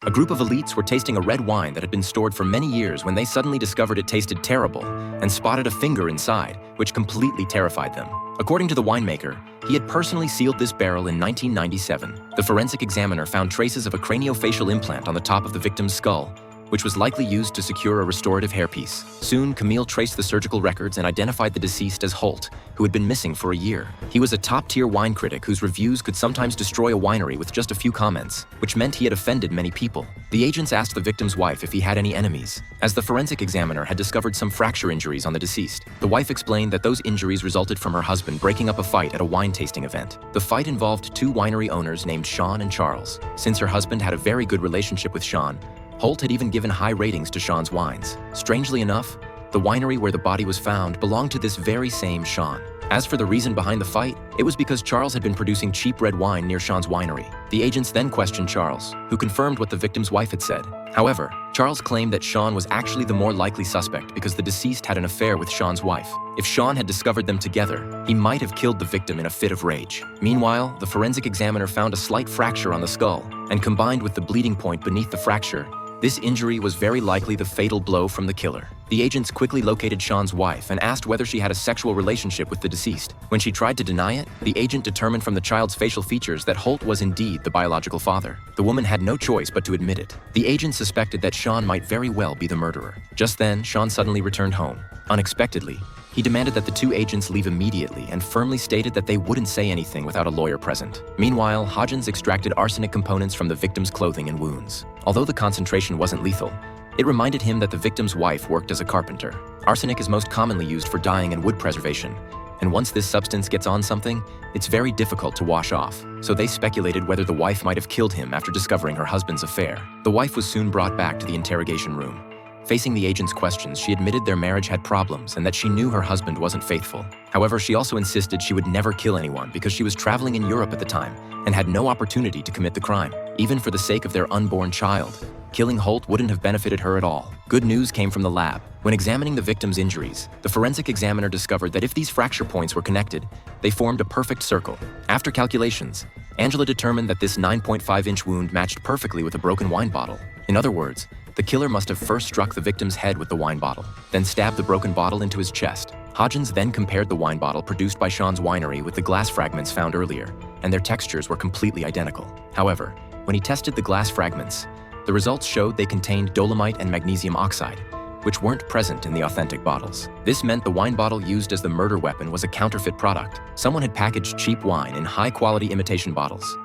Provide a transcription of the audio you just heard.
A group of elites were tasting a red wine that had been stored for many years when they suddenly discovered it tasted terrible and spotted a finger inside, which completely terrified them. According to the winemaker, he had personally sealed this barrel in 1997. The forensic examiner found traces of a craniofacial implant on the top of the victim's skull, which was likely used to secure a restorative hairpiece. Soon, Camille traced the surgical records and identified the deceased as Holt, who had been missing for a year. He was a top-tier wine critic whose reviews could sometimes destroy a winery with just a few comments, which meant he had offended many people. The agents asked the victim's wife if he had any enemies, as the forensic examiner had discovered some fracture injuries on the deceased. The wife explained that those injuries resulted from her husband breaking up a fight at a wine tasting event. The fight involved two winery owners named Sean and Charles. Since her husband had a very good relationship with Sean, Holt had even given high ratings to Sean's wines. Strangely enough, the winery where the body was found belonged to this very same Sean. As for the reason behind the fight, it was because Charles had been producing cheap red wine near Sean's winery. The agents then questioned Charles, who confirmed what the victim's wife had said. However, Charles claimed that Sean was actually the more likely suspect because the deceased had an affair with Sean's wife. If Sean had discovered them together, he might have killed the victim in a fit of rage. Meanwhile, the forensic examiner found a slight fracture on the skull, and combined with the bleeding point beneath the fracture, this injury was very likely the fatal blow from the killer. The agents quickly located Sean's wife and asked whether she had a sexual relationship with the deceased. When she tried to deny it, the agent determined from the child's facial features that Holt was indeed the biological father. The woman had no choice but to admit it. The agent suspected that Sean might very well be the murderer. Just then, Sean suddenly returned home. Unexpectedly, he demanded that the two agents leave immediately and firmly stated that they wouldn't say anything without a lawyer present. Meanwhile, Hodgins extracted arsenic components from the victim's clothing and wounds. Although the concentration wasn't lethal, it reminded him that the victim's wife worked as a carpenter. Arsenic is most commonly used for dyeing and wood preservation, and once this substance gets on something, it's very difficult to wash off. So they speculated whether the wife might have killed him after discovering her husband's affair. The wife was soon brought back to the interrogation room. Facing the agent's questions, she admitted their marriage had problems and that she knew her husband wasn't faithful. However, she also insisted she would never kill anyone because she was traveling in Europe at the time and had no opportunity to commit the crime. Even for the sake of their unborn child, killing Holt wouldn't have benefited her at all. Good news came from the lab. When examining the victim's injuries, the forensic examiner discovered that if these fracture points were connected, they formed a perfect circle. After calculations, Angela determined that this 9.5-inch wound matched perfectly with a broken wine bottle. In other words, the killer must have first struck the victim's head with the wine bottle, then stabbed the broken bottle into his chest. Hodgins then compared the wine bottle produced by Sean's winery with the glass fragments found earlier, and their textures were completely identical. However, when he tested the glass fragments, the results showed they contained dolomite and magnesium oxide, which weren't present in the authentic bottles. This meant the wine bottle used as the murder weapon was a counterfeit product. Someone had packaged cheap wine in high-quality imitation bottles.